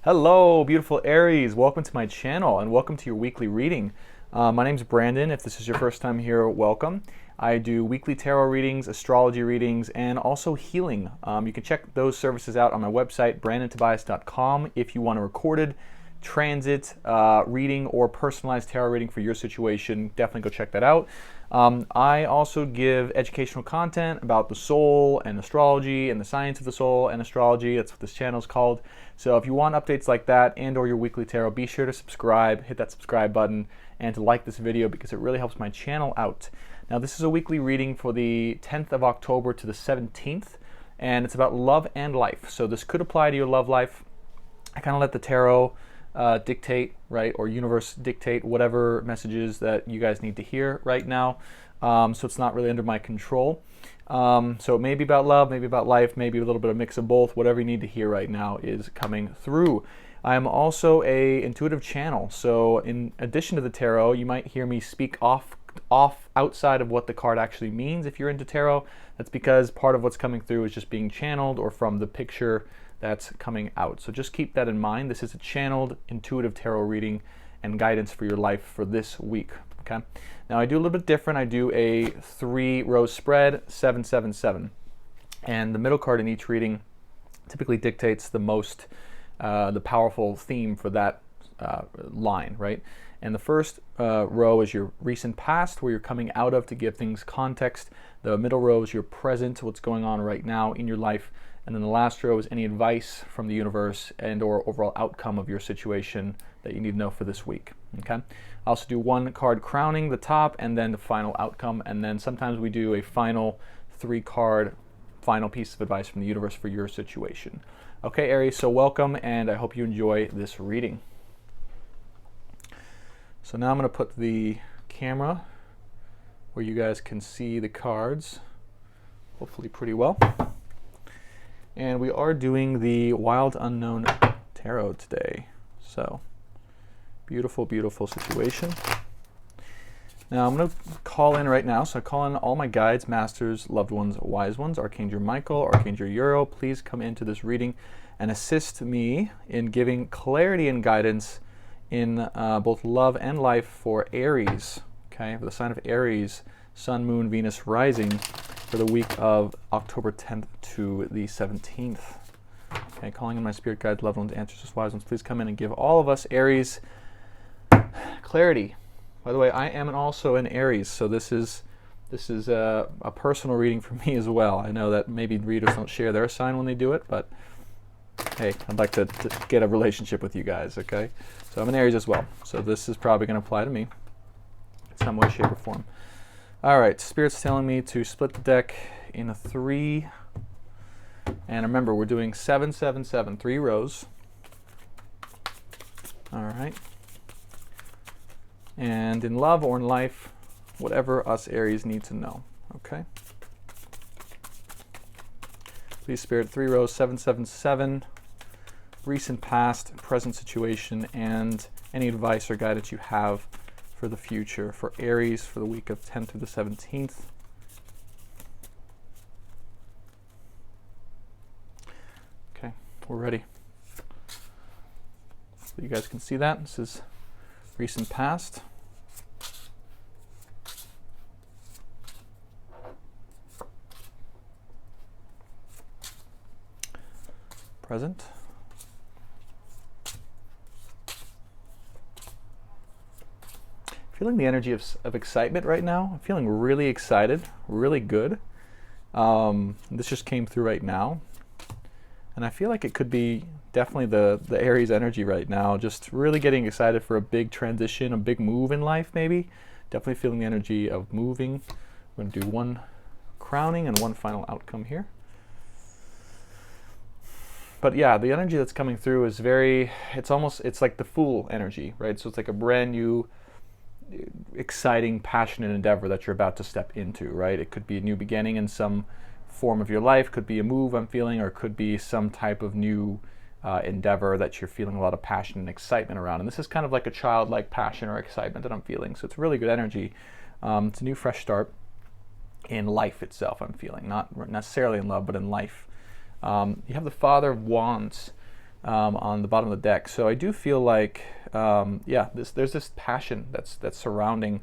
Hello, beautiful Aries. Welcome to my channel and welcome to your weekly reading. My name's Brandon. If this is your first time here, welcome. I do weekly tarot readings, astrology readings, and also healing. You can check those services out on my website, brandontobias.com. If you want a recorded transit reading or personalized tarot reading for your situation, definitely go check that out. I also give educational content about the soul and astrology and the science of the soul and astrology. That's what this channel is called. So if you want updates like that and or your weekly tarot, be sure to subscribe, hit that subscribe button, and to like this video because it really helps my channel out. Now this is a weekly reading for the 10th of October to the 17th, and it's about love and life. So this could apply to your love life. I kind of let the tarot dictate, right, or universe dictate whatever messages that you guys need to hear right now. So it's not really under my control. So it may be about love, maybe about life, maybe a little bit of mix of both. Whatever you need to hear right now is coming through. I am also a intuitive channel. So in addition to the tarot, you might hear me speak off outside of what the card actually means. If you're into tarot, that's because part of what's coming through is just being channeled or from the picture that's coming out. So just keep that in mind. This is a channeled intuitive tarot reading and guidance for your life for this week. Okay. Now I do a little bit different. I do a 3-row spread, 777, and the middle card in each reading typically dictates the powerful theme for that line, right? And the first row is your recent past, where you're coming out of to give things context. The middle row is your present, what's going on right now in your life. And then the last row is any advice from the universe and or overall outcome of your situation that you need to know for this week. Okay. I also do one card crowning the top and then the final outcome. And then sometimes we do a final 3-card final piece of advice from the universe for your situation. Okay, Aries, so welcome, and I hope you enjoy this reading. So now I'm going to put the camera where you guys can see the cards, hopefully pretty well. And we are doing the Wild Unknown Tarot today. So, beautiful, beautiful situation. Now I'm going to call in right now. So I call in all my guides, masters, loved ones, wise ones, Archangel Michael, Archangel Uriel. Please come into this reading and assist me in giving clarity and guidance in both love and life for Aries. Okay, for the sign of Aries, Sun, Moon, Venus, Rising, for the week of October 10th to the 17th. Okay, calling in my spirit guides, loved ones, answers, wise ones. Please come in and give all of us Aries clarity. By the way, I am also an Aries, so this is a personal reading for me as well. I know that maybe readers don't share their sign when they do it, but hey, I'd like to get a relationship with you guys, okay? So I'm an Aries as well, so this is probably going to apply to me in some way, shape, or form. All right, Spirit's telling me to split the deck in 3. And remember, we're doing 777, 3 rows. All right. And in love or in life, whatever us Aries need to know, okay? Please, Spirit, 3 rows, 777, recent, past, present situation, and any advice or guidance you have for the future for Aries for the week of 10th through the 17th. Okay, we're ready. So you guys can see that. This is recent past. Present. Feeling the energy of excitement right now. I'm feeling really excited, really good. This just came through right now. And I feel like it could be definitely the Aries energy right now. Just really getting excited for a big transition, a big move in life maybe. Definitely feeling the energy of moving. I'm going to do one crowning and one final outcome here. But yeah, the energy that's coming through is it's like the Fool energy, right? So it's like a brand new, exciting, passionate endeavor that you're about to step into, right? It could be a new beginning in some form of your life, could be a move I'm feeling, or it could be some type of new endeavor that you're feeling a lot of passion and excitement around. And this is kind of like a childlike passion or excitement that I'm feeling. So it's really good energy. It's a new, fresh start in life itself, I'm feeling. Not necessarily in love, but in life. You have the Father of Wands on the bottom of the deck. So I do feel like, yeah, there's this passion that's surrounding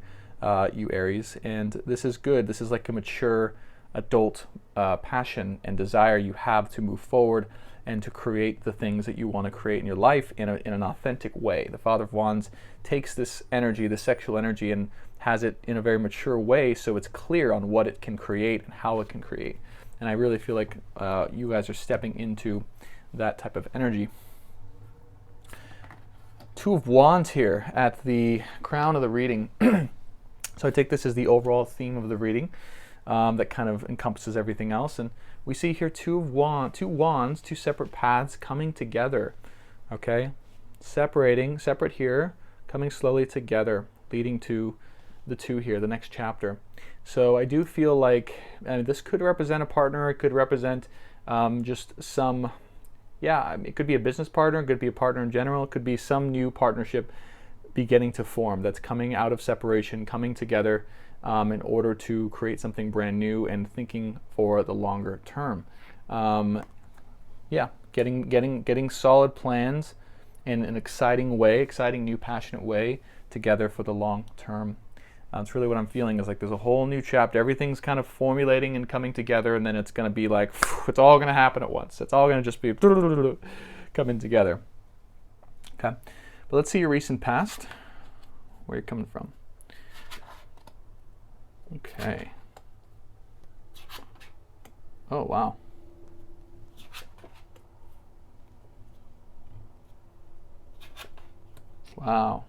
you, Aries, and this is good. This is like a mature adult passion and desire you have to move forward and to create the things that you want to create in your life in an authentic way. The Father of Wands takes this energy, the sexual energy, and has it in a very mature way, so it's clear on what it can create and how it can create. And I really feel like you guys are stepping into that type of energy. Two of Wands here at the crown of the reading. So I take this as the overall theme of the reading that kind of encompasses everything else. And we see here two wands, two separate paths coming together. Okay, separate here, coming slowly together, leading to the two here, the next chapter. So I do feel like this could represent a partner. It could represent just some, yeah, it could be a business partner. It could be a partner in general. It could be some new partnership beginning to form that's coming out of separation, coming together in order to create something brand new and thinking for the longer term. Yeah, getting solid plans in an exciting way, exciting new passionate way together for the long term. It's really what I'm feeling is like there's a whole new chapter. Everything's kind of formulating and coming together, and then it's going to be like, it's all going to happen at once. It's all going to just be coming together. Okay, but let's see your recent past, where you're coming from. Okay. Oh, wow. Wow.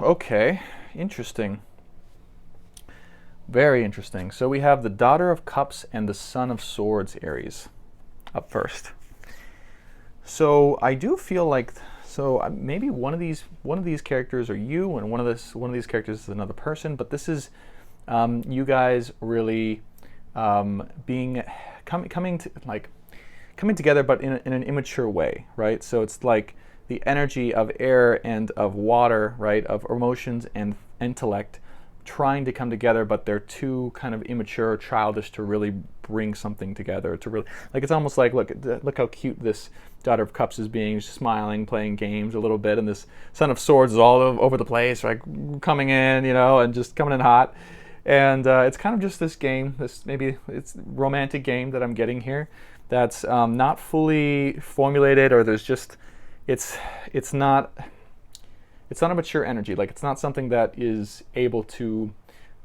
Okay, interesting. Very interesting. So we have the Daughter of Cups and the Son of Swords, Aries, up first. So I do feel like, maybe one of these characters are you, and one of these characters is another person. But this is you guys really coming together, but in an immature way, right? So it's like the energy of air and of water, right, of emotions and intellect trying to come together, but they're too kind of immature, childish to really bring something together. To really, like, it's almost like, look how cute this Daughter of Cups is being, smiling, playing games a little bit, and this Son of Swords is all over the place, like coming in, and just coming in hot. And it's kind of just this game, maybe it's romantic game that I'm getting here, that's not fully formulated, or there's just, it's not a mature energy. Like, it's not something that is able to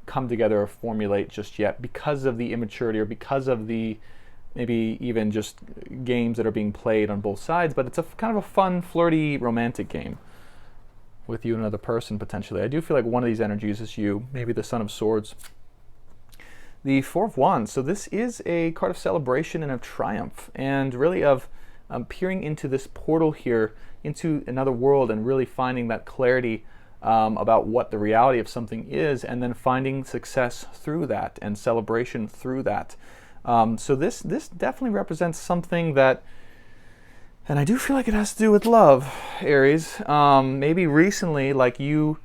come together or formulate just yet because of the immaturity, or because of the maybe even just games that are being played on both sides. But it's a kind of a fun, flirty, romantic game with you and another person potentially. I do feel like one of these energies is you, maybe the Son of Swords. The Four of Wands. So this is a card of celebration and of triumph, and really of peering into this portal here, into another world, and really finding that clarity about what the reality of something is, and then finding success through that and celebration through that. So this definitely represents something that, and I do feel like it has to do with love, Aries. Maybe recently, like you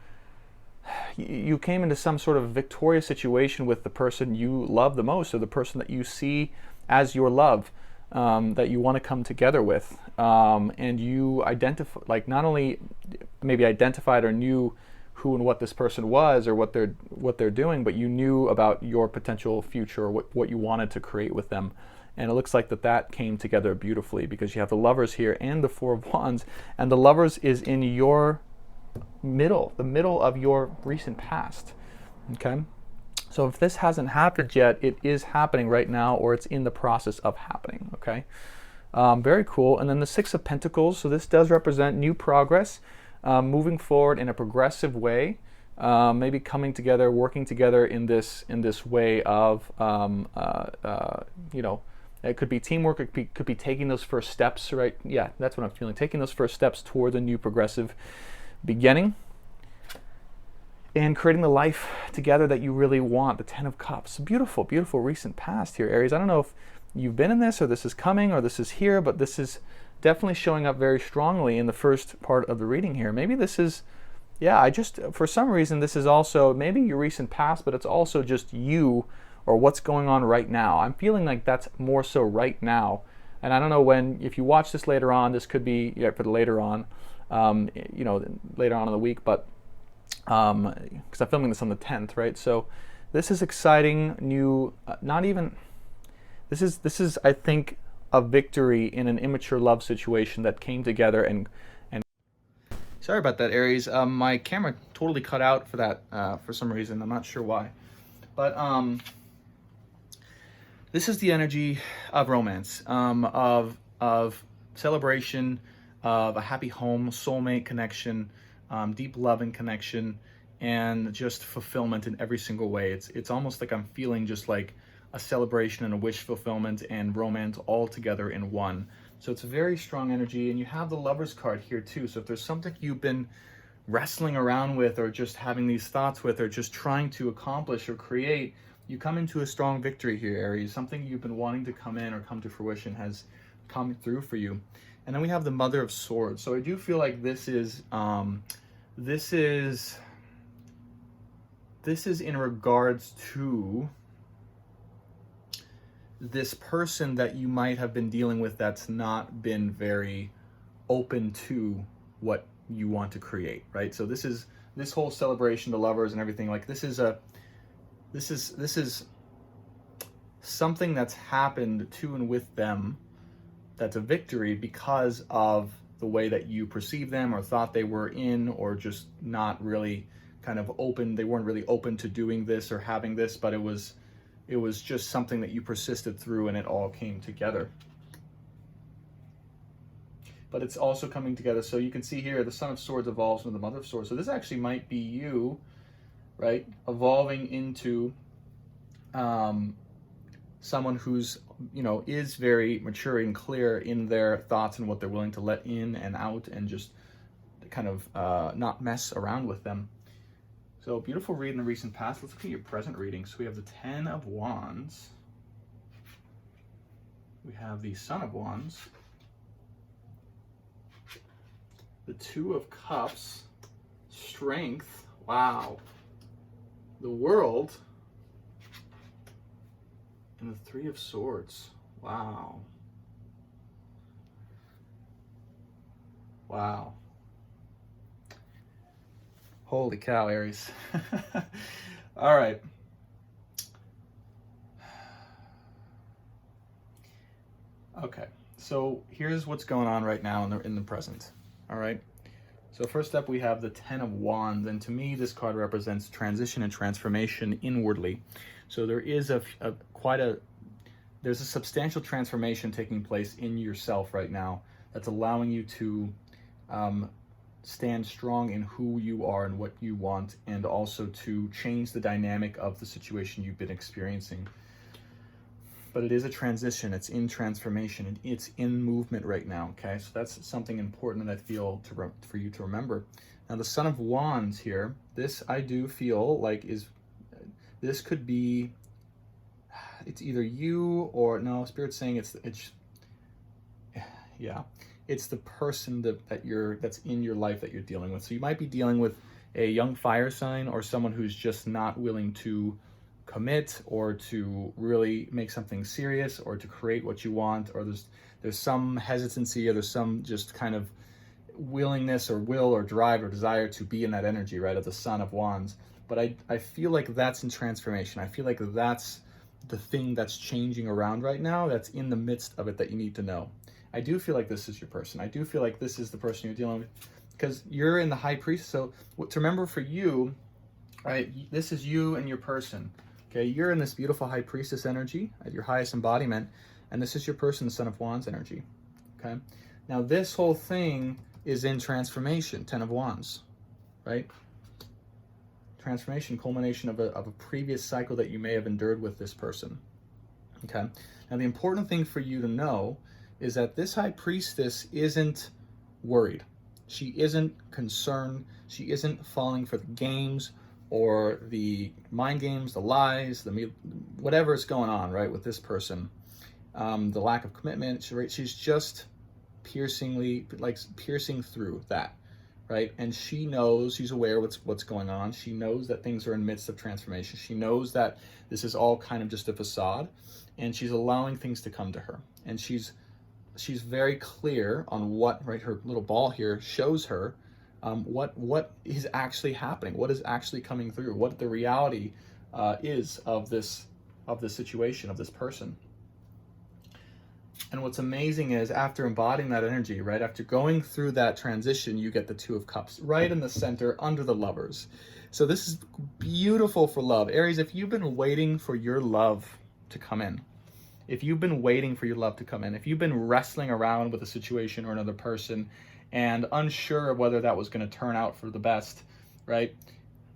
came into some sort of victorious situation with the person you love the most, or the person that you see as your love. That you want to come together with, and you identify, like, not only maybe identified or knew who and what this person was, or what they're doing, but you knew about your potential future, or what you wanted to create with them. And it looks like that came together beautifully, because you have the Lovers here and the Four of Wands, and the Lovers is in your the middle of your recent past. Okay. So if this hasn't happened yet, it is happening right now, or it's in the process of happening, okay? Very cool. And then the Six of Pentacles. So this does represent new progress, moving forward in a progressive way, maybe coming together, working together in this way of, it could be teamwork, it could be taking those first steps, right? Yeah, that's what I'm feeling. Taking those first steps toward a new progressive beginning, and creating the life together that you really want. The Ten of Cups. Beautiful, beautiful recent past here, Aries. I don't know if you've been in this, or this is coming, or this is here, but this is definitely showing up very strongly in the first part of the reading here. Maybe this is, for some reason, this is also maybe your recent past, but it's also just you or what's going on right now. I'm feeling like that's more so right now. And I don't know when, if you watch this later on, this could be for the later on, later on in the week, but because I'm filming this on the 10th, right? So this is exciting, new, this is, I think, a victory in an immature love situation that came together and sorry about that, Aries. My camera totally cut out for that for some reason. I'm not sure why. But this is the energy of romance, of celebration, of a happy home, soulmate connection, deep love and connection, and just fulfillment in every single way. It's almost like I'm feeling just like a celebration and a wish fulfillment and romance all together in one. So it's a very strong energy, and you have the Lover's card here too. So if there's something you've been wrestling around with, or just having these thoughts with, or just trying to accomplish or create, you come into a strong victory here, Aries. Something you've been wanting to come in or come to fruition has come through for you. And then we have the Mother of Swords. So I do feel like this is in regards to this person that you might have been dealing with that's not been very open to what you want to create, right? So this whole celebration, the lovers and everything, like this is something that's happened to and with them that's a victory because of the way that you perceive them or thought they were in, or just not really kind of open. They weren't really open to doing this or having this, but it was just something that you persisted through, and it all came together. But it's also coming together. So you can see here, the Son of Swords evolves into the Mother of Swords. So this actually might be you, right? Evolving into someone who's, is very mature and clear in their thoughts and what they're willing to let in and out, and just kind of not mess around with them. So beautiful read in the recent past. Let's look at your present reading. So we have the Ten of Wands. We have the Son of Wands. The Two of Cups. Strength. Wow. The World. And the Three of Swords. Wow. Wow. Holy cow, Aries. All right. Okay, so here's what's going on right now in the present. All right. So first up, we have the Ten of Wands, and to me, this card represents transition and transformation inwardly. So there is there's a substantial transformation taking place in yourself right now that's allowing you to stand strong in who you are and what you want, and also to change the dynamic of the situation you've been experiencing. But it is a transition, it's in transformation, and it's in movement right now, okay? So that's something important that I feel for you to remember. Now the Son of Wands here, this I do feel like this could be, it's either you or, no, Spirit's saying it's the person that's in your life that you're dealing with. So you might be dealing with a young fire sign, or someone who's just not willing to commit or to really make something serious or to create what you want, or there's some hesitancy, or there's some just kind of willingness or will or drive or desire to be in that energy, right, of the Son of Wands. But I feel like that's in transformation. I feel like that's the thing that's changing around right now, that's in the midst of it, that you need to know. I do feel like this is your person. I do feel like this is the person you're dealing with, because you're in the High Priest. So to remember for you, right, this is you and your person. Okay, you're in this beautiful High Priestess energy at your highest embodiment, and this is your person, the Son of Wands energy. Okay, now this whole thing is in transformation, Ten of Wands, right? Transformation, culmination of a previous cycle that you may have endured with this person. Okay, now the important thing for you to know is that this High Priestess isn't worried. She isn't concerned. She isn't falling for the games or the mind games, the lies, whatever is going on, right, with this person. The lack of commitment, she's just piercing through that, right? And she knows, she's aware what's going on. She knows that things are in midst of transformation. She knows that this is all kind of just a facade, and she's allowing things to come to her. And she's very clear on what, right, her little ball here shows her what is actually happening, what is actually coming through, what the reality is of this situation, of this person. And what's amazing is after embodying that energy, right, after going through that transition, you get the Two of Cups right in the center under the Lovers. So this is beautiful for love. Aries, if you've been waiting for your love to come in, if you've been waiting for your love to come in, if you've been wrestling around with a situation or another person and unsure of whether that was going to turn out for the best, right?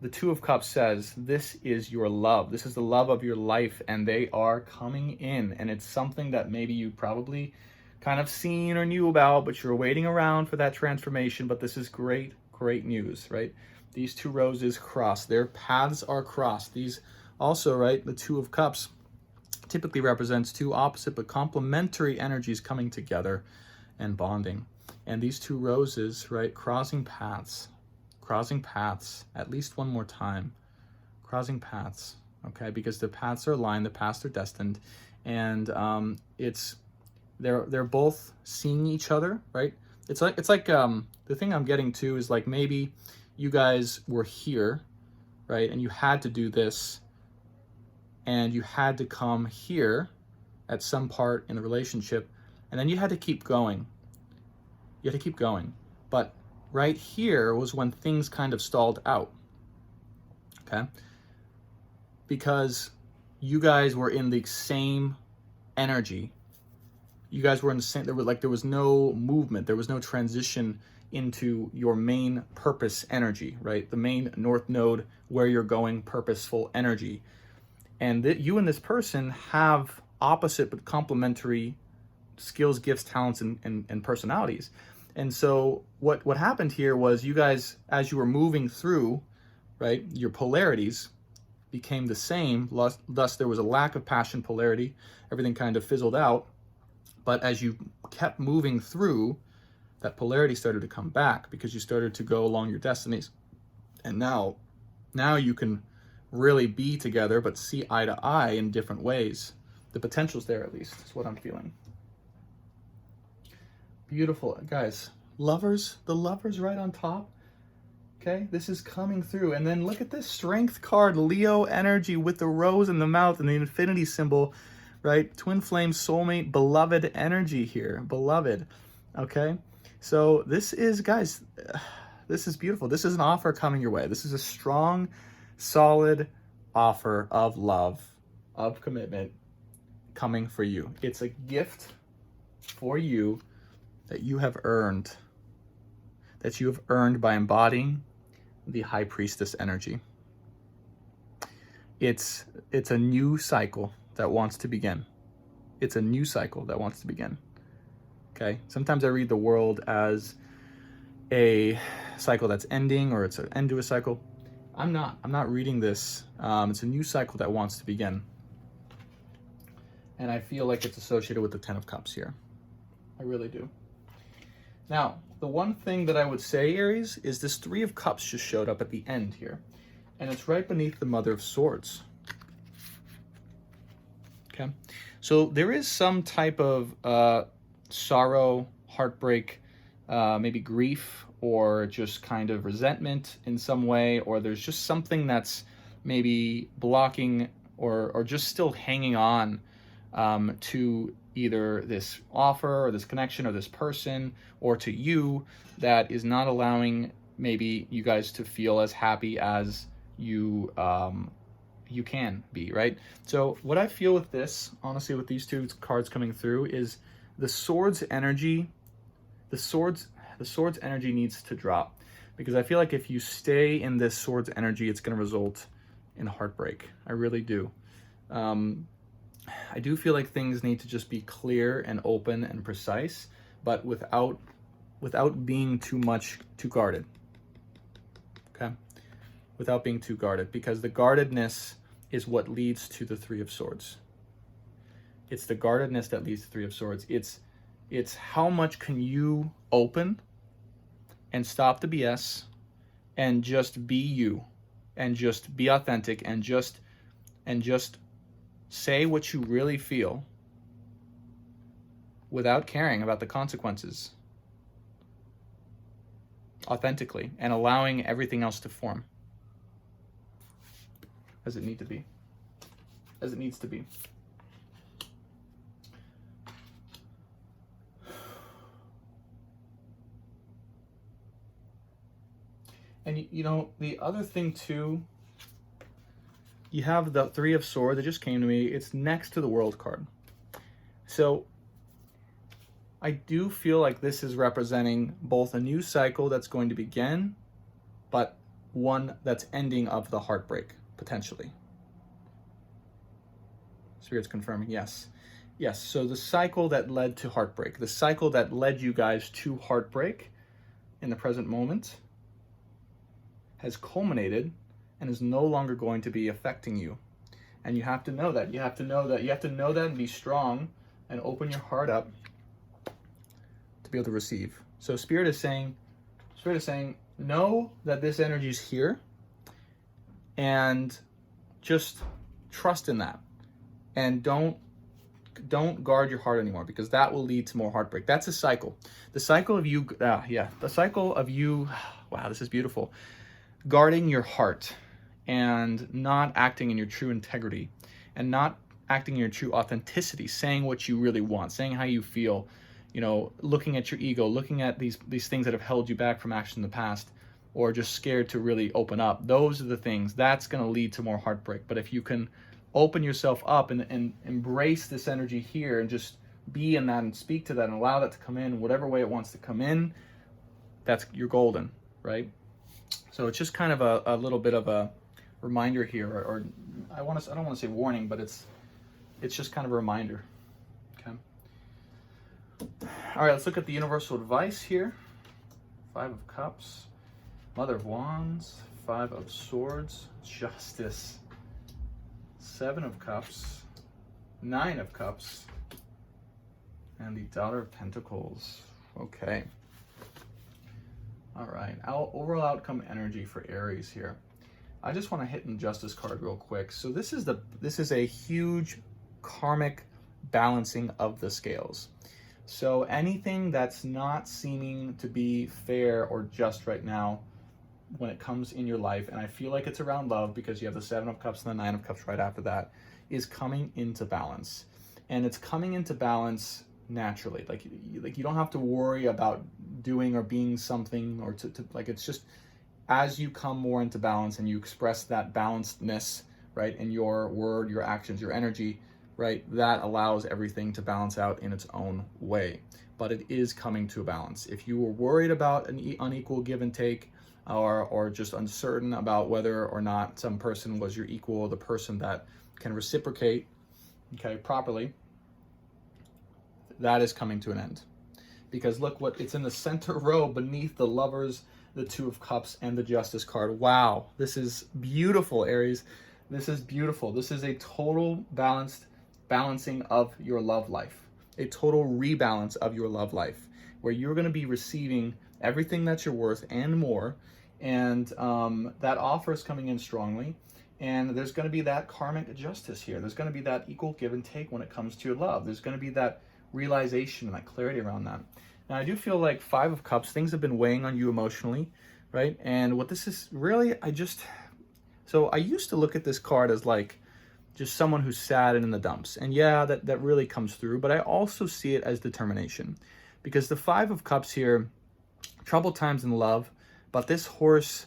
The Two of Cups says, this is your love. This is the love of your life, and they are coming in. And it's something that maybe you probably kind of seen or knew about, but you're waiting around for that transformation. But this is great, great news, right? These two roses cross. Their paths are crossed. These also, right, the Two of Cups typically represents two opposite but complementary energies coming together and bonding. And these two roses, right, crossing paths at least one more time, crossing paths, okay, because the paths are aligned, the paths are destined, and they're both seeing each other, right? It's like the thing I'm getting to is like maybe you guys were here, right, and you had to do this, and you had to come here at some part in the relationship, and then you had to keep going. You had to keep going. But right here was when things kind of stalled out, okay? Because you guys were in the same energy. You guys were in the same, there was no movement, there was no transition into your main purpose energy, right? The main north node, where you're going, purposeful energy. And you and this person have opposite but complementary skills, gifts, talents, and personalities. And so what happened here was you guys, as you were moving through, right, your polarities became the same. Thus, there was a lack of passion, polarity. Everything kind of fizzled out. But as you kept moving through, that polarity started to come back because you started to go along your destinies. And now you can really be together, but see eye to eye in different ways. The potential's there, at least. That's what I'm feeling. Beautiful, guys. Lovers, the Lovers right on top. Okay, this is coming through. And then look at this Strength card, Leo energy with the rose in the mouth and the infinity symbol, right? Twin flame, soulmate, beloved energy here. Beloved. Okay, so this is, guys, this is beautiful. This is an offer coming your way. This is a strong, solid offer of love, of commitment coming for you. It's a gift for you that you have earned, by embodying the High Priestess energy. It's a new cycle that wants to begin. It's a new cycle that wants to begin. Okay? Sometimes I read the world as a cycle that's ending, or it's an end to a cycle. I'm not reading this. It's a new cycle that wants to begin. And I feel like it's associated with the Ten of Cups here. I really do. Now, the one thing that I would say, Aries, is this Three of Cups just showed up at the end here. And it's right beneath the Mother of Swords. Okay? So there is some type of sorrow, heartbreak, maybe grief, or just kind of resentment in some way, or there's just something that's maybe blocking or just still hanging on to either this offer or this connection or this person or to you, that is not allowing maybe you guys to feel as happy as you can be, right? So what I feel with this, honestly, with these two cards coming through, is the Swords energy. The Swords energy needs to drop, because I feel like if you stay in this Swords energy, it's going to result in heartbreak. I really do. I do feel like things need to just be clear and open and precise, but without being too guarded. Okay? Without being too guarded, because the guardedness is what leads to the Three of Swords. It's the guardedness that leads to the Three of Swords. It's how much can you open and stop the BS and just be you and just be authentic and just say what you really feel without caring about the consequences authentically and allowing everything else to form as it needs to be. And you know, the other thing too, you have the Three of Swords that just came to me. It's next to the World card. So I do feel like this is representing both a new cycle that's going to begin, but one that's ending of the heartbreak, potentially. Spirit's confirming, yes. Yes, so the cycle that led to heartbreak, the cycle that led you guys to heartbreak in the present moment has culminated and is no longer going to be affecting you. And you have to know that. You have to know that and be strong and open your heart up to be able to receive. So Spirit is saying, know that this energy is here and just trust in that. And don't guard your heart anymore, because that will lead to more heartbreak. That's a cycle. The cycle of you, wow, this is beautiful. Guarding your heart and not acting in your true integrity and not acting in your true authenticity, saying what you really want, saying how you feel, you know, looking at your ego, looking at these things that have held you back from action in the past, or just scared to really open up. Those are the things that's going to lead to more heartbreak. But if you can open yourself up and embrace this energy here and just be in that and speak to that and allow that to come in whatever way it wants to come in, you're golden, right? So it's just kind of a little bit of a reminder here, or I don't want to say warning, but it's just kind of a reminder. Okay. All right, let's look at the universal advice here. 5 of Cups, Mother of Wands, 5 of Swords, Justice, 7 of Cups, 9 of Cups, and the Daughter of Pentacles. Okay. All right, overall outcome energy for Aries here. I just want to hit the Justice card real quick. So this is a huge karmic balancing of the scales. So anything that's not seeming to be fair or just right now when it comes in your life, and I feel like it's around love because you have the 7 of Cups and the 9 of Cups right after that, is coming into balance. And it's coming into balance naturally. Like you don't have to worry about doing or being something, or to like, it's just as you come more into balance and you express that balancedness, right, in your word, your actions, your energy, right, that allows everything to balance out in its own way. But it is coming to a balance. If you were worried about an unequal give and take, or just uncertain about whether or not some person was your equal, the person that can reciprocate, okay, properly, that is coming to an end. Because look what it's in the center row beneath the Lovers, the 2 of Cups, and the Justice card. Wow, this is beautiful, Aries. This is beautiful. This is a total balancing of your love life, a total rebalance of your love life, where you're going to be receiving everything that you're worth and more. And that offer is coming in strongly. And there's going to be that karmic justice here. There's going to be that equal give and take when it comes to your love. There's going to be that realization and that clarity around that. Now, I do feel like 5 of Cups, things have been weighing on you emotionally, right? And what this is really, so I used to look at this card as like just someone who's sad and in the dumps. And yeah, that really comes through. But I also see it as determination. Because the 5 of Cups here, troubled times in love, but this horse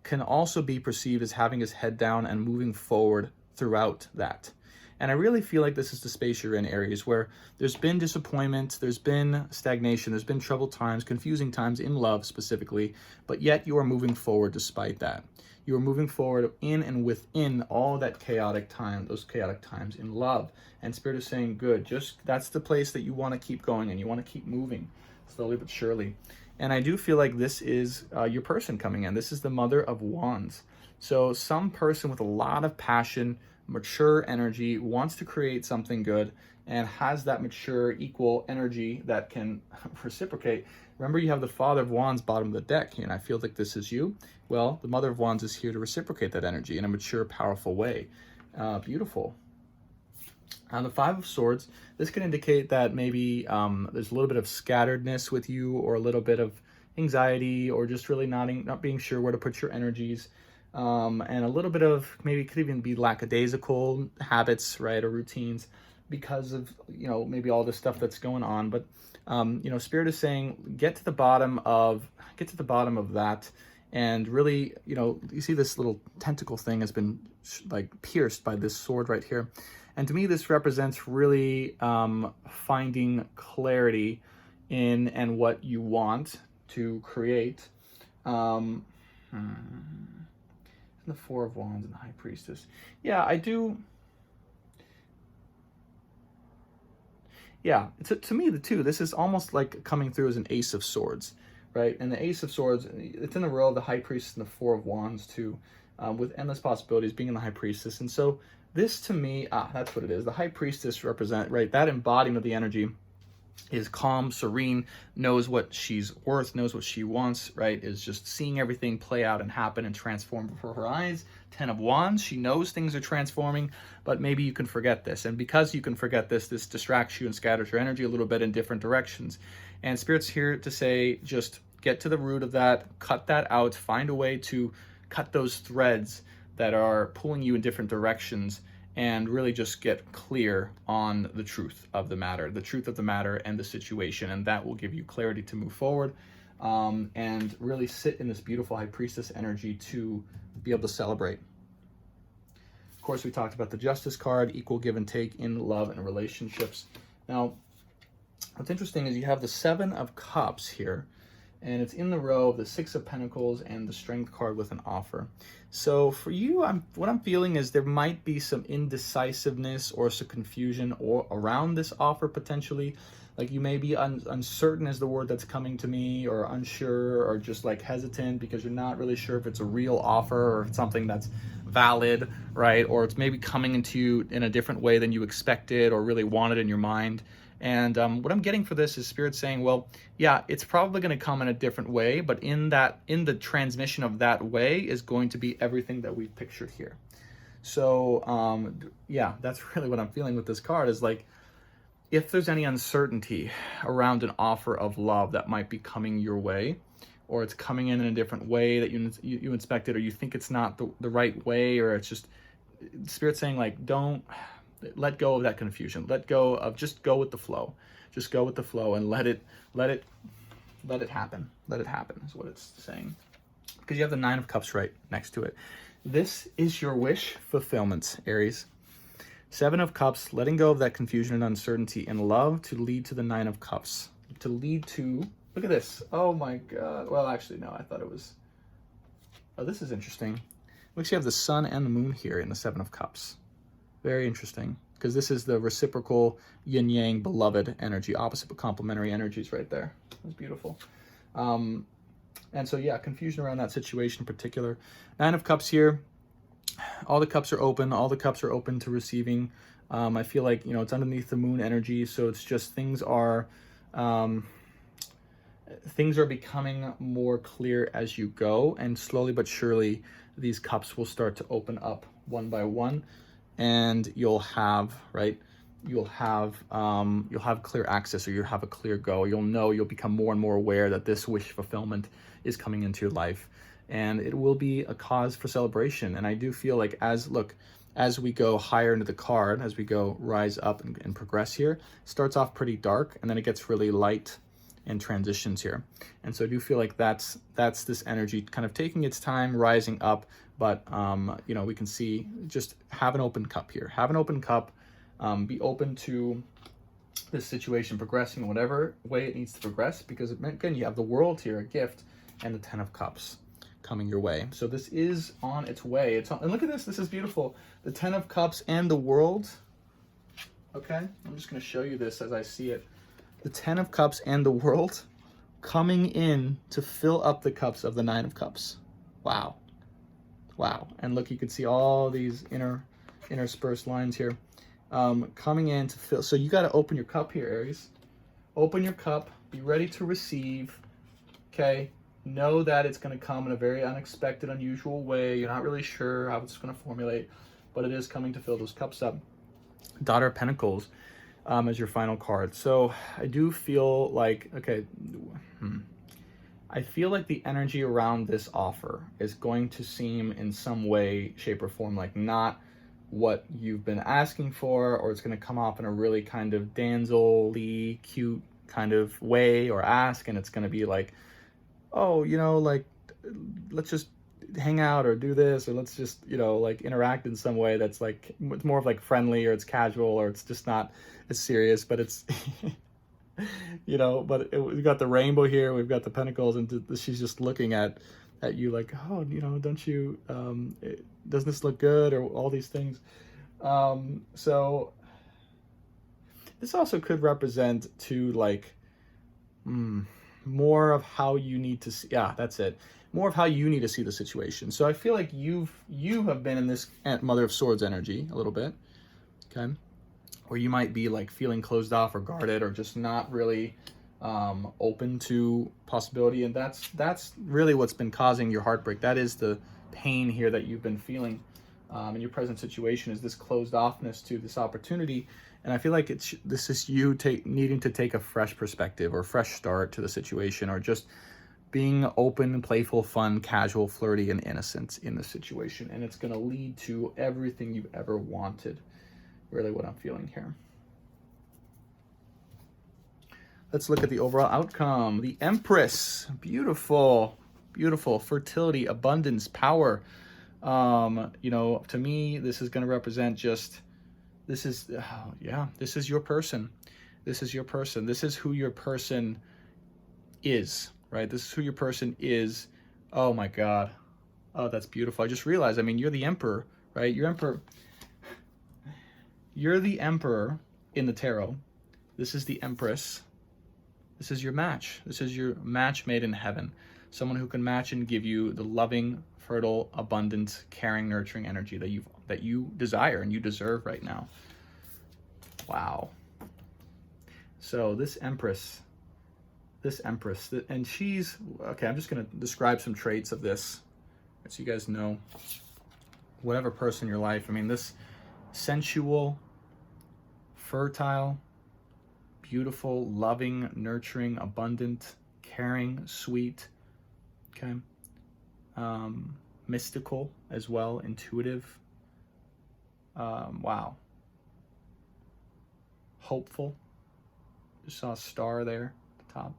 can also be perceived as having his head down and moving forward throughout that. And I really feel like this is the space you're in, Aries, where there's been disappointment, there's been stagnation, there's been troubled times, confusing times in love specifically, but yet you are moving forward despite that. You are moving forward in and within all that chaotic time, those chaotic times in love. And Spirit is saying, good, just that's the place that you want to keep going and you want to keep moving slowly but surely. And I do feel like this is your person coming in. This is the Mother of Wands. So some person with a lot of passion, mature energy, wants to create something good, and has that mature, equal energy that can reciprocate. Remember, you have the Father of Wands bottom of the deck, and I feel like this is you. Well, the Mother of Wands is here to reciprocate that energy in a mature, powerful way. Beautiful. On the Five of Swords, this can indicate that maybe there's a little bit of scatteredness with you, or a little bit of anxiety, or just really not being sure where to put your energies. And a little bit of, maybe it could even be lackadaisical habits, right, or routines, because of, you know, maybe all this stuff that's going on. But you know, Spirit is saying, get to the bottom of that, and really, you know, you see this little tentacle thing has been like pierced by this sword right here, and to me this represents really finding clarity in and what you want to create. The Four of Wands and the High Priestess. Yeah, I do. Yeah, to me, the two, this is almost like coming through as an Ace of Swords, right? And the Ace of Swords, it's in the row of the High Priestess and the Four of Wands too, with endless possibilities being in the High Priestess. And so this to me, that's what it is. The High Priestess represent, right, that embodiment of the energy is calm, serene, knows what she's worth, knows what she wants, right? Is just seeing everything play out and happen and transform before her eyes. Ten of Wands, she knows things are transforming, but maybe you can forget this. And because you can forget this, this distracts you and scatters your energy a little bit in different directions. And Spirit's here to say, just get to the root of that, cut that out, find a way to cut those threads that are pulling you in different directions, and really just get clear on the truth of the matter and the situation, and that will give you clarity to move forward, and really sit in this beautiful High Priestess energy to be able to celebrate. Of course, we talked about the Justice card, equal give and take in love and relationships. Now, what's interesting is you have the Seven of Cups here, and it's in the row of the Six of Pentacles and the Strength card with an offer. So for you, what I'm feeling is there might be some indecisiveness or some confusion around this offer potentially. Like you may be uncertain is the word that's coming to me, or unsure, or just like hesitant because you're not really sure if it's a real offer or if it's something that's valid, right? Or it's maybe coming into you in a different way than you expected or really wanted in your mind. And what I'm getting for this is Spirit saying, well, yeah, it's probably going to come in a different way, but in the transmission of that way is going to be everything that we've pictured here. So yeah, that's really what I'm feeling with this card, is like, if there's any uncertainty around an offer of love that might be coming your way, or it's coming in a different way that you inspected, or you think it's not the right way, or it's just Spirit saying, like, don't let go of that confusion. Let go of, just go with the flow. Just go with the flow and let it happen. Let it happen is what it's saying. Because you have the Nine of Cups right next to it. This is your wish fulfillment, Aries. Seven of Cups, letting go of that confusion and uncertainty in love to lead to the Nine of Cups. To lead to, look at this. Oh my God. Well, actually, no, I thought it was, oh, this is interesting. Looks you have the Sun and the Moon here in the Seven of Cups. Very interesting, because this is the reciprocal yin-yang beloved energy, opposite but complementary energies right there. It's beautiful. And so, yeah, confusion around that situation in particular. Nine of Cups here. All the cups are open. All the cups are open to receiving. I feel like, you know, it's underneath the moon energy, so it's just things are becoming more clear as you go, and slowly but surely these cups will start to open up one by one. And you'll have clear access, or you'll have a clear go. You'll become more and more aware that this wish fulfillment is coming into your life, and it will be a cause for celebration. And I do feel like as we go higher into the card, as we go rise up and progress here, it starts off pretty dark, and then it gets really light and transitions here. And so I do feel like that's this energy kind of taking its time, rising up. But you know, we can see, just have an open cup here. Have an open cup. Be open to this situation progressing in whatever way it needs to progress, because again, you have the World here, a gift, and the Ten of Cups coming your way. So this is on its way. And look at this. This is beautiful. The Ten of Cups and the World. Okay, I'm just going to show you this as I see it. The Ten of Cups and the World coming in to fill up the cups of the Nine of Cups. Wow. Wow. And look, you can see all these interspersed lines here. coming in to fill. So you got to open your cup here, Aries. Open your cup. Be ready to receive. Okay. Know that it's going to come in a very unexpected, unusual way. You're not really sure how it's going to formulate, but it is coming to fill those cups up. Daughter of Pentacles as your final card. So I do feel like, okay, I feel like the energy around this offer is going to seem in some way, shape, or form like not what you've been asking for, or it's going to come off in a really kind of damsel-y, cute kind of way or ask, and it's going to be like, oh, you know, like, let's just hang out or do this, or let's just, you know, like interact in some way that's like, it's more of like friendly, or it's casual, or it's just not as serious, but it's, you know, but we've got the rainbow here, we've got the pentacles, and she's just looking at you like, oh, you know, don't you, doesn't this look good, or all these things. So this also could represent to like, more of how you need to see, yeah, that's it. More of how you need to see the situation. So I feel like you have been in this Mother of Swords energy a little bit, okay? Or you might be like feeling closed off or guarded, or just not really open to possibility. And that's really what's been causing your heartbreak. That is the pain here that you've been feeling in your present situation, is this closed offness to this opportunity. And I feel like this is you needing to take a fresh perspective, or fresh start to the situation, or just being open, playful, fun, casual, flirty, and innocent in the situation. And it's going to lead to everything you've ever wanted, really what I'm feeling here. Let's look at the overall outcome. The Empress, beautiful, beautiful, fertility, abundance, power. You know, to me, this is going to represent just, this is, yeah, this is your person. This is your person. This is who your person is, right? This is who your person is. Oh my God. Oh, that's beautiful. I just realized, I mean, you're the Emperor, right? You're the Emperor in the tarot. This is the Empress. This is your match. This is your match made in heaven. Someone who can match and give you the loving, fertile, abundant, caring, nurturing energy that you desire and you deserve right now. Wow. So this Empress, and she's, okay, I'm just going to describe some traits of this so you guys know, whatever person in your life, I mean, this sensual, fertile, beautiful, loving, nurturing, abundant, caring, sweet, okay, mystical as well, intuitive, wow, hopeful, just saw a star there at the top.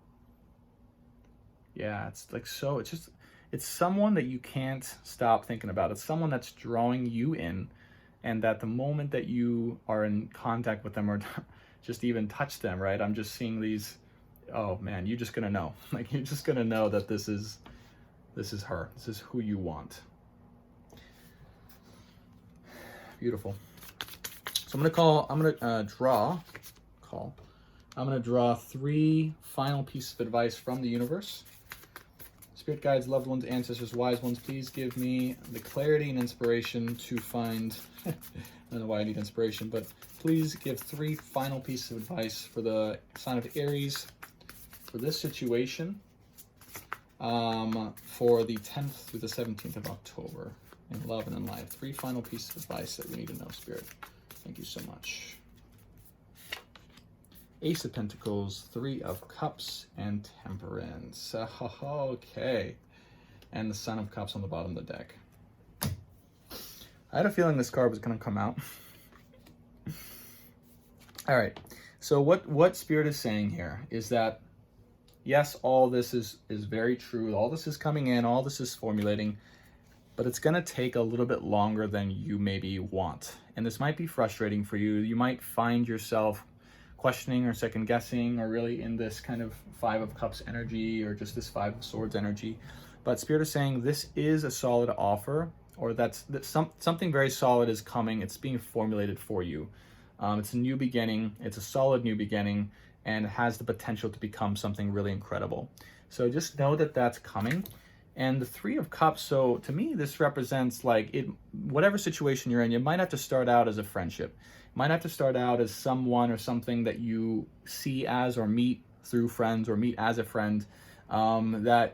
Yeah, it's like, so it's just, it's someone that you can't stop thinking about. It's someone that's drawing you in, and that the moment that you are in contact with them, or just even touch them, right? I'm just seeing these, oh man, you're just gonna know. Like, you're just gonna know that this is her. This is who you want. Beautiful. So I'm gonna draw 3 final pieces of advice from the universe. Spirit guides, loved ones, ancestors, wise ones, please give me the clarity and inspiration to find, I don't know why I need inspiration, but please give 3 final pieces of advice for the sign of Aries for this situation for the 10th through the 17th of October in love and in life. 3 final pieces of advice that we need to know, Spirit. Thank you so much. Ace of Pentacles, 3 of Cups, and Temperance. Okay. And the Son of Cups on the bottom of the deck. I had a feeling this card was going to come out. All right. So what Spirit is saying here is that, yes, all this is very true. All this is coming in. All this is formulating. But it's going to take a little bit longer than you maybe want. And this might be frustrating for you. You might find yourself questioning or second guessing, or really in this kind of 5 of Cups energy, or just this 5 of Swords energy. But Spirit is saying this is a solid offer, or that something very solid is coming. It's being formulated for you. It's a new beginning. It's a solid new beginning, and it has the potential to become something really incredible. So just know that that's coming. And the 3 of Cups, so to me, this represents like whatever situation you're in, you might have to start out as a friendship. Might have to start out as someone or something that you see as or meet through friends or meet as a friend, that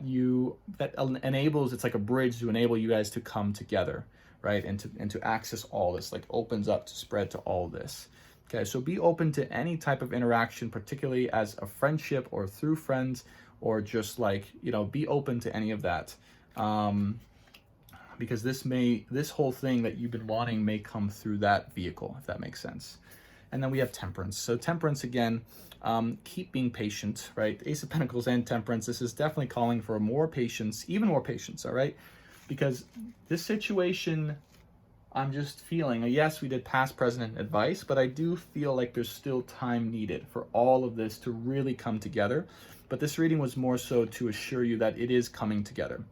enables, it's like a bridge to enable you guys to come together, right? And to access all this, like opens up to spread to all this. Okay, so be open to any type of interaction, particularly as a friendship or through friends, or just like, be open to any of that. Because this whole thing that you've been wanting may come through that vehicle, if that makes sense. And then we have Temperance. So Temperance, again, keep being patient, right? Ace of Pentacles and Temperance, this is definitely calling for more patience, even more patience, all right? Because this situation, I'm just feeling, yes, we did past, present, and advice, but I do feel like there's still time needed for all of this to really come together. But this reading was more so to assure you that it is coming together.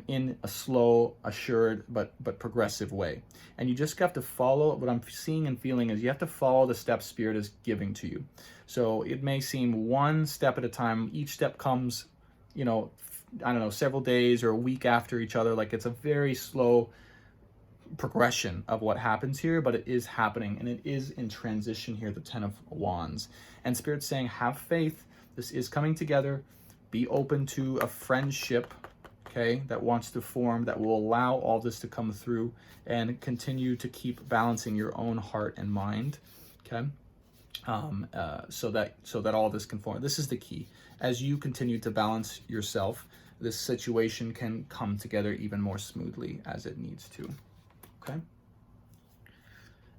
In a slow, assured, but progressive way. And you just have to follow, what I'm seeing and feeling is you have to follow the steps Spirit is giving to you. So it may seem one step at a time. Each step comes, I don't know, several days or a week after each other. Like, it's a very slow progression of what happens here, but it is happening, and it is in transition here, the Ten of Wands. And Spirit's saying, have faith. This is coming together. Be open to a friendship, okay, that wants to form, that will allow all this to come through, and continue to keep balancing your own heart and mind, okay, so that all this can form. This is the key. As you continue to balance yourself, this situation can come together even more smoothly as it needs to, okay.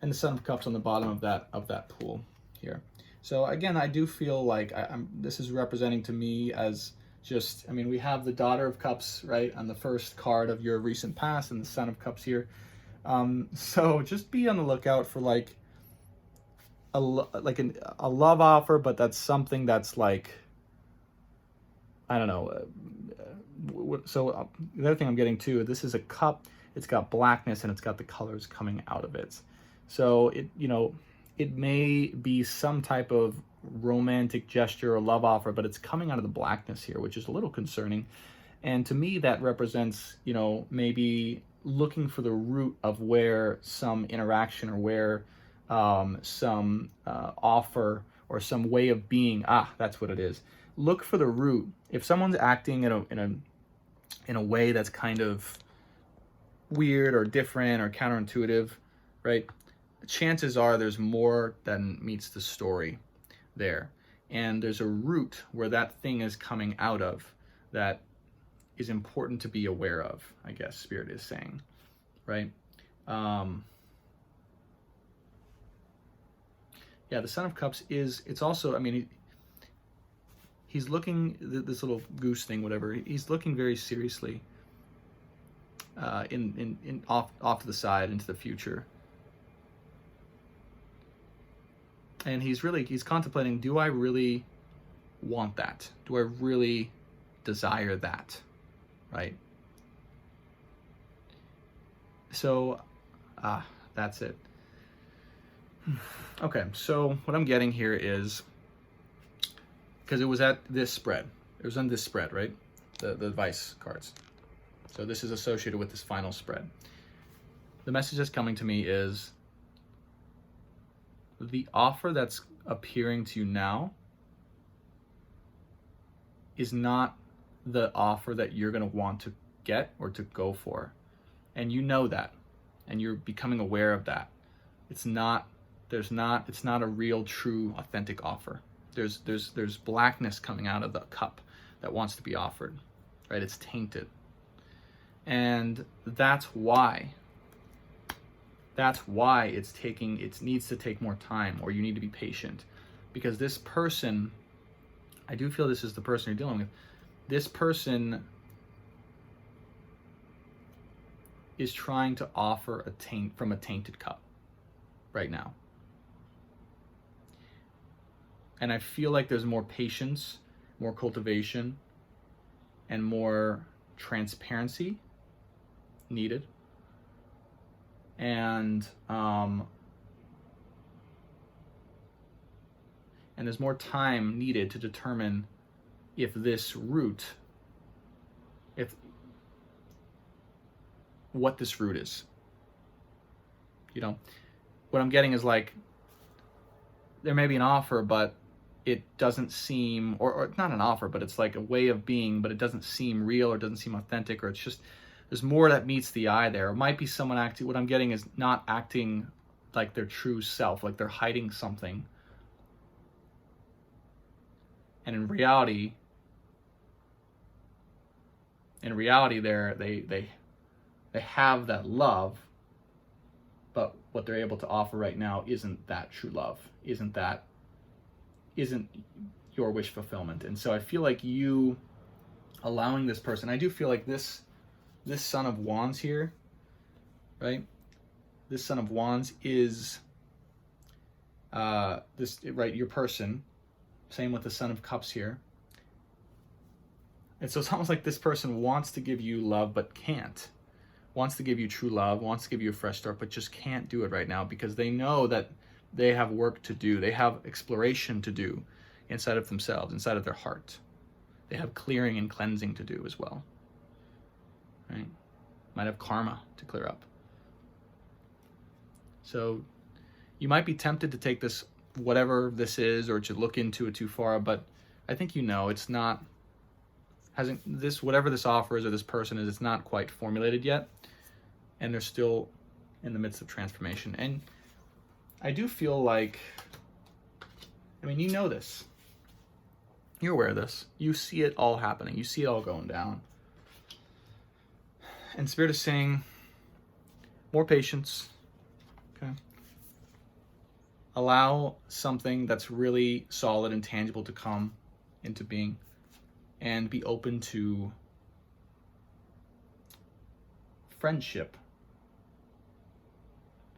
And the Son of Cups on the bottom of that pool here. So again, I do feel like this is representing to me as just, we have the Daughter of Cups, right, on the first card of your recent past, and the Son of Cups here. So just be on the lookout for like a love offer, but that's something that's like, I don't know. So the other thing I'm getting too, this is a cup. It's got blackness and it's got the colors coming out of it. So it may be some type of romantic gesture or love offer, but it's coming out of the blackness here, which is a little concerning. And to me, that represents, maybe looking for the root of where some interaction or where some offer or some way of being, that's what it is. Look for the root. If someone's acting in a way that's kind of weird or different or counterintuitive, right? Chances are there's more than meets the story there. And there's a root where that thing is coming out of that is important to be aware of, I guess Spirit is saying, right? Yeah, the Son of Cups it's also, he's looking, this little goose thing, whatever, he's looking very seriously off to the side into the future. And he's contemplating, do I really want that? Do I really desire that? Right? So, that's it. Okay, so what I'm getting here is, because it was at this spread. It was on this spread, right? The advice cards. So this is associated with this final spread. The message that's coming to me is the offer that's appearing to you now is not the offer that you're going to want to get or to go for. And you know that. And you're becoming aware of that. It's not a real, true, authentic offer. There's blackness coming out of the cup that wants to be offered, right? It's tainted. And that's why it needs to take more time, or you need to be patient, because this person, I do feel this is the person you're dealing with. This person is trying to offer from a tainted cup right now. And I feel like there's more patience, more cultivation, and more transparency needed. And there's more time needed to determine if this root, what this root is. what I'm getting is like, there may be an offer, but it doesn't seem, or not an offer, but it's like a way of being, but it doesn't seem real or doesn't seem authentic, or it's just, there's more that meets the eye there. It might be someone acting, what I'm getting is not acting like their true self, like they're hiding something. And in reality, they have that love, but what they're able to offer right now isn't that true love, isn't your wish fulfillment. And so I feel like you allowing this person, I do feel like this Son of Wands here, right? This Son of Wands is your person. Same with the Son of Cups here. And so it's almost like this person wants to give you love but can't. Wants to give you true love, wants to give you a fresh start, but just can't do it right now because they know that they have work to do. They have exploration to do inside of themselves, inside of their heart. They have clearing and cleansing to do as well. Right? Might have karma to clear up. So you might be tempted to take this, whatever this is, or to look into it too far, but I think it's not, whatever this offer is or this person is, it's not quite formulated yet, and they're still in the midst of transformation. And I do feel like, you know this. You're aware of this. You see it all happening. You see it all going down. And Spirit is saying, more patience. Okay. Allow something that's really solid and tangible to come into being, and be open to friendship.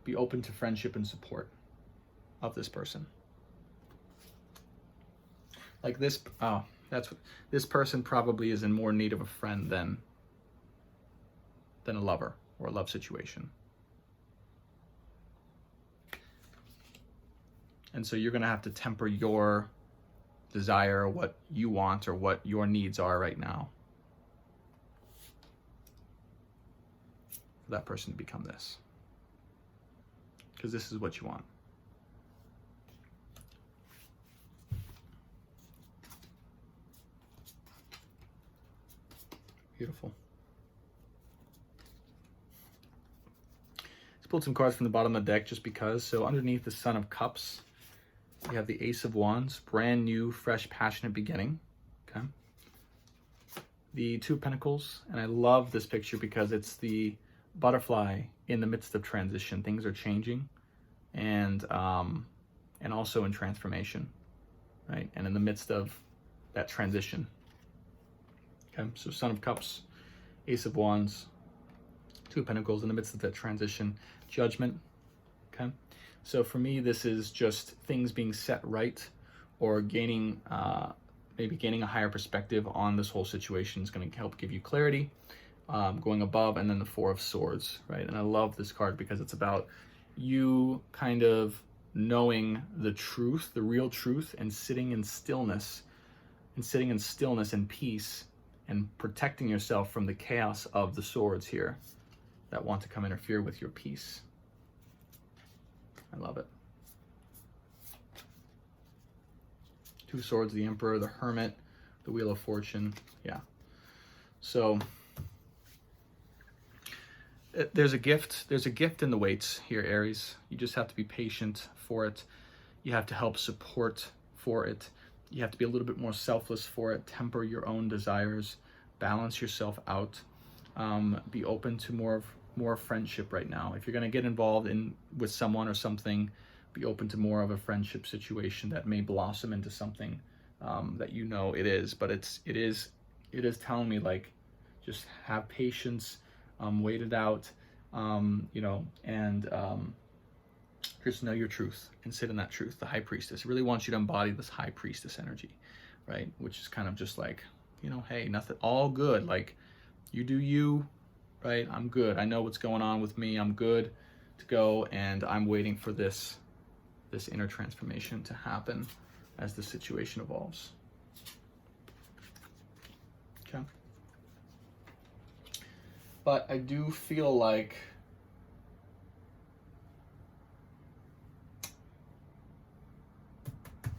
Be open to friendship and support of this person. Like this person probably is in more need of a friend than a lover or a love situation. And so you're going to have to temper your desire, what you want, or what your needs are right now for that person to become this. Because this is what you want. Beautiful. Let's pull some cards from the bottom of the deck just because. So underneath the Son of Cups, we have the Ace of Wands, brand new, fresh, passionate beginning. Okay. The Two of Pentacles, and I love this picture because it's the butterfly in the midst of transition. Things are changing, and also in transformation, right? And in the midst of that transition. Okay, so Son of Cups, Ace of Wands, Two of Pentacles in the midst of that transition, Judgment. Okay, so for me, this is just things being set right, or gaining, maybe gaining a higher perspective on this whole situation is going to help give you clarity, going above, and then the Four of Swords, right? And I love this card because it's about you kind of knowing the truth, the real truth, and sitting in stillness, and peace, and protecting yourself from the chaos of the swords here that want to come interfere with your peace. I love it. Two of Swords, the Emperor, the Hermit, the Wheel of Fortune. Yeah. So there's a gift in the waits here, Aries. You just have to be patient for it. You have to help support for it. You have to be a little bit more selfless for it. Temper your own desires. Balance yourself out. Be open to more friendship right now. If you're going to get involved with someone or something, be open to more of a friendship situation that may blossom into something that it is. But it is telling me, like, just have patience, wait it out, and just know your truth and sit in that truth. The High Priestess really wants you to embody this High Priestess energy, right? Which is kind of just like, hey, nothing, all good. Like, you do you, right? I'm good. I know what's going on with me. I'm good to go, and I'm waiting for this inner transformation to happen as the situation evolves. Okay. But I do feel like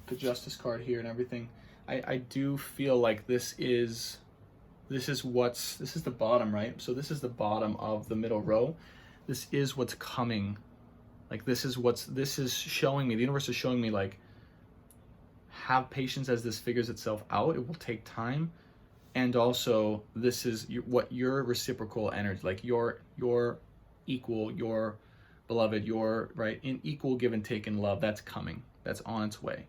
the Justice card here and everything, I do feel like this is the bottom, right? So this is the bottom of the middle row. This is what's coming. Like this is showing me, the universe is showing me, like, have patience as this figures itself out. It will take time. And also, this is what your reciprocal energy, like your equal, your beloved, your, right, in equal give and take in love, that's coming. That's on its way.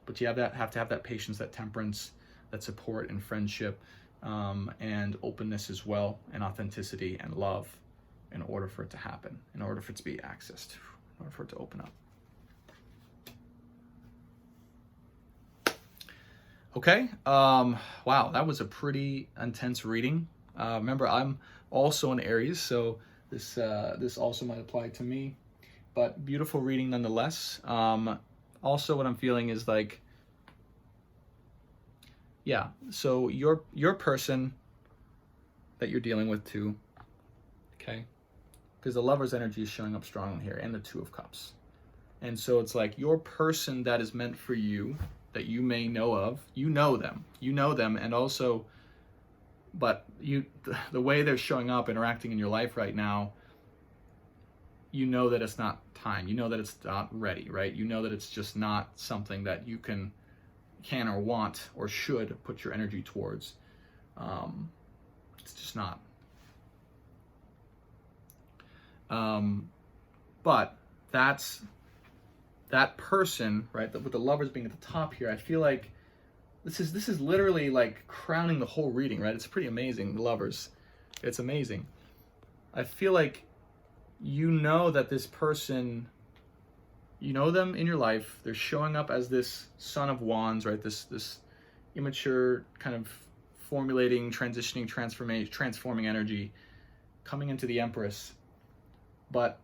But you have to have that patience, that temperance, that support and friendship, and openness as well, and authenticity and love, in order for it to happen, in order for it to be accessed, in order for it to open up. Okay, wow, that was a pretty intense reading. Remember, I'm also an Aries, so this also might apply to me, but beautiful reading nonetheless. Also, what I'm feeling is like, yeah, so your person that you're dealing with too, okay? Because the Lover's energy is showing up strongly here, and the Two of Cups. And so it's like your person that is meant for you, that you may know of, you know them, and also, but the way they're showing up, interacting in your life right now, you know that it's not time. You know that it's not ready, right? You know that it's just not something that you can or want or should put your energy towards. It's just not. But that person, right, with the Lovers being at the top here, I feel like this is literally like crowning the whole reading, right? It's pretty amazing, the Lovers. It's amazing. I feel like you know that this person, you know them in your life. They're showing up as this Son of Wands, right? This immature kind of formulating, transitioning, transforming energy coming into the Empress. But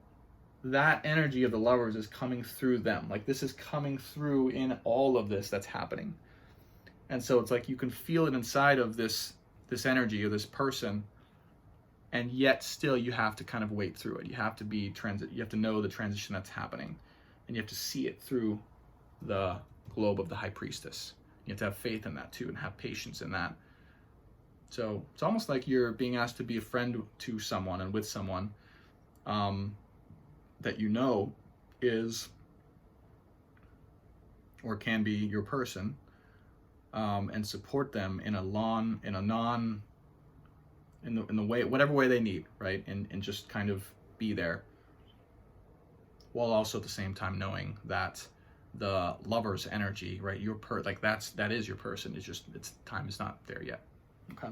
that energy of the Lovers is coming through them. Like this is coming through in all of this that's happening. And so it's like you can feel it inside of this energy of this person, and yet still you have to kind of wait through it. You have to you have to know the transition that's happening, and you have to see it through the globe of the High Priestess. You have to have faith in that too, and have patience in that. So it's almost like you're being asked to be a friend to someone and with someone that you know is or can be your person, and support them in the way, whatever way they need, right? And just kind of be there, while also at the same time knowing that the Lover's energy, right? That is your person. It's just, time is not there yet. Okay.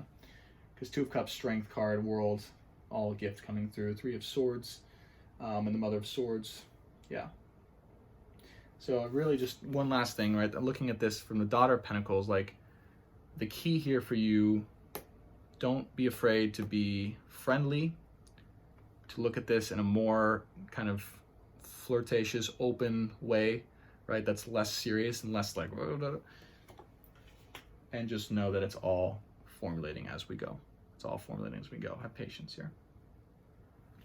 Because Two of Cups, Strength card, World, all gifts coming through. Three of Swords, and the Mother of Swords. Yeah. So really just one last thing, right? Looking at this from the Daughter of Pentacles, like the key here for you, don't be afraid to be friendly, to look at this in a more kind of flirtatious, open way, right? That's less serious and less like, and just know that it's all formulating as we go. It's all formulating as we go. Have patience here.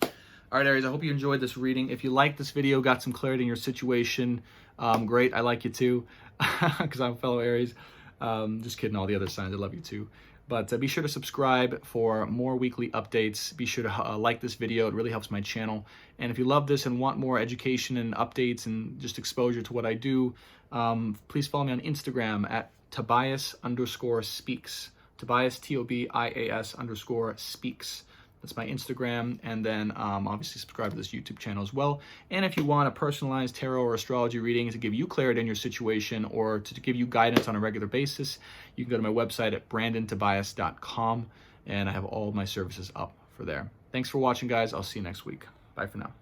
All right, Aries, I hope you enjoyed this reading. If you liked this video, got some clarity in your situation, great. I like you too, because I'm a fellow Aries. Just kidding, all the other signs, I love you too. But be sure to subscribe for more weekly updates. Be sure to like this video. It really helps my channel. And if you love this and want more education and updates and just exposure to what I do, please follow me on Instagram at Tobias_speaks. Tobias, Tobias_speaks. That's my Instagram. And then obviously subscribe to this YouTube channel as well. And if you want a personalized tarot or astrology reading to give you clarity in your situation, or to give you guidance on a regular basis, you can go to my website at brandontobias.com, and I have all of my services up for there. Thanks for watching, guys. I'll see you next week. Bye for now.